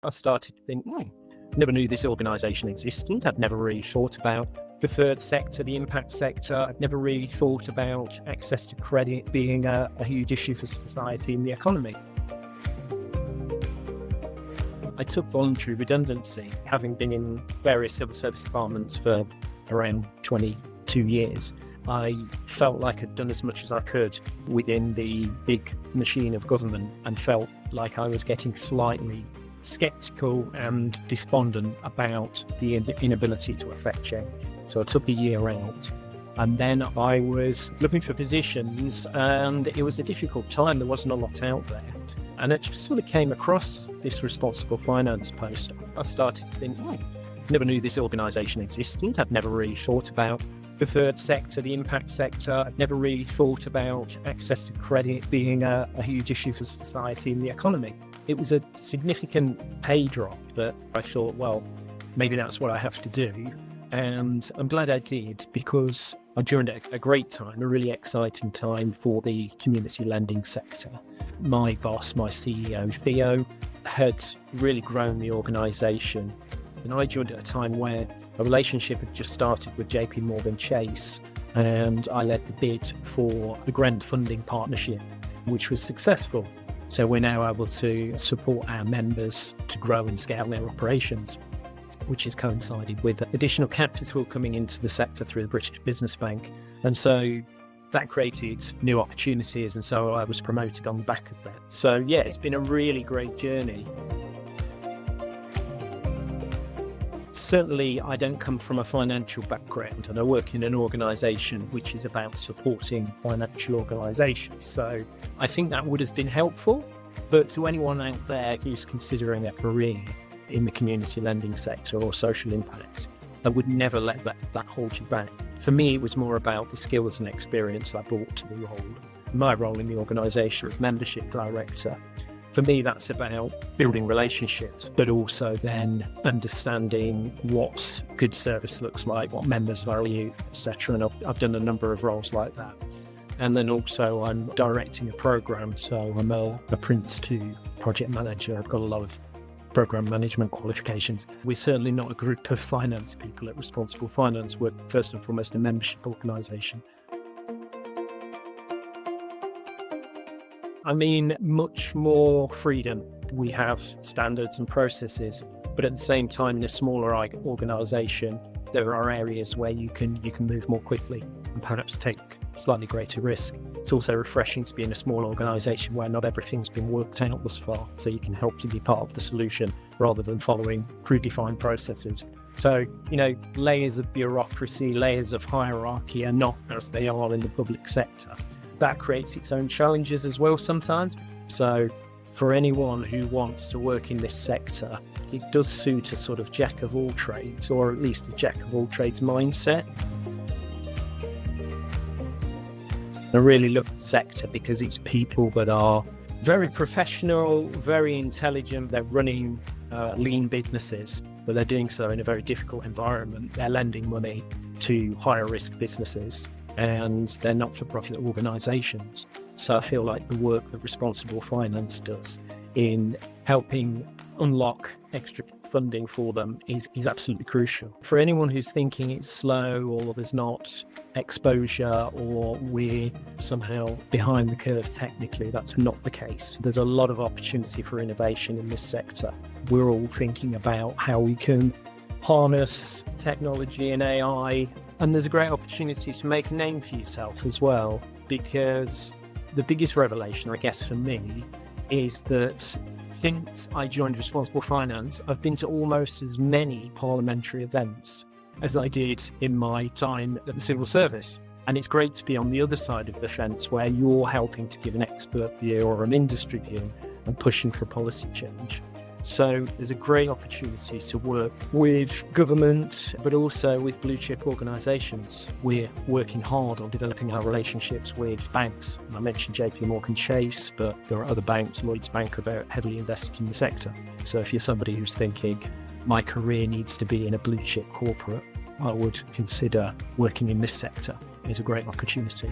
I started to think, never knew this organisation existed. I'd never really thought about the third sector, the impact sector. I'd never really thought about access to credit being a huge issue for society and the economy. I took voluntary redundancy, having been in various civil service departments for around 22 years. I felt like I'd done as much as I could within the big machine of government and felt like I was getting slightly sceptical and despondent about the inability to affect change. So I took a year out, and then I was looking for positions, and it was a difficult time. There wasn't a lot out there. And it just sort of came across this responsible finance post. I started to think, never knew this organisation existed. I'd never really thought about the third sector, the impact sector. I'd never really thought about access to credit being a huge issue for society and the economy. It was a significant pay drop, but I thought, well, maybe that's what I have to do. And I'm glad I did, because I joined at a great time, a really exciting time for the community lending sector. My boss, my CEO, Theo, had really grown the organisation. And I joined at a time where a relationship had just started with JP Chase, and I led the bid for the grant funding partnership, which was successful. So we're now able to support our members to grow and scale their operations, which has coincided with additional capital coming into the sector through the British Business Bank. And so that created new opportunities, and so I was promoted on the back of that. So yeah, it's been a really great journey. Certainly, I don't come from a financial background, and I work in an organisation which is about supporting financial organisations. So I think that would have been helpful. But to anyone out there who's considering a career in the community lending sector or social impact, I would never let that hold you back. For me, it was more about the skills and experience I brought to the role. My role in the organisation as membership director, for me, that's about building relationships, but also then understanding what good service looks like, what members value, etc. And I've done a number of roles like that. And then also I'm directing a program, so I'm a Prince 2 project manager. I've got a lot of program management qualifications. We're certainly not a group of finance people at Responsible Finance. We're first and foremost a membership organisation. I mean, much more freedom. We have standards and processes, but at the same time, in a smaller organisation, there are areas where you can move more quickly and perhaps take slightly greater risk. It's also refreshing to be in a small organisation where not everything's been worked out thus far, so you can help to be part of the solution rather than following predefined processes. So, layers of bureaucracy, layers of hierarchy are not as they are in the public sector. That creates its own challenges as well sometimes. So for anyone who wants to work in this sector, it does suit a sort of jack of all trades, or at least a jack of all trades mindset. I really love the sector because it's people that are very professional, very intelligent. They're running lean businesses, but they're doing so in a very difficult environment. They're lending money to higher risk businesses, and they're not-for-profit organisations. So I feel like the work that Responsible Finance does in helping unlock extra funding for them is absolutely crucial. For anyone who's thinking it's slow, or there's not exposure, or we're somehow behind the curve technically, that's not the case. There's a lot of opportunity for innovation in this sector. We're all thinking about how we can harness technology and AI, and there's a great opportunity to make a name for yourself as well, because the biggest revelation, I guess, for me is that since I joined Responsible Finance, I've been to almost as many parliamentary events as I did in my time at the civil service. And it's great to be on the other side of the fence where you're helping to give an expert view or an industry view and pushing for policy change. So there's a great opportunity to work with government, but also with blue chip organisations. We're working hard on developing our relationships with banks. I mentioned JP Chase, but there are other banks. Lloyds Bank are very heavily invested in the sector. So if you're somebody who's thinking, my career needs to be in a blue chip corporate, I would consider working in this sector. It's a great opportunity.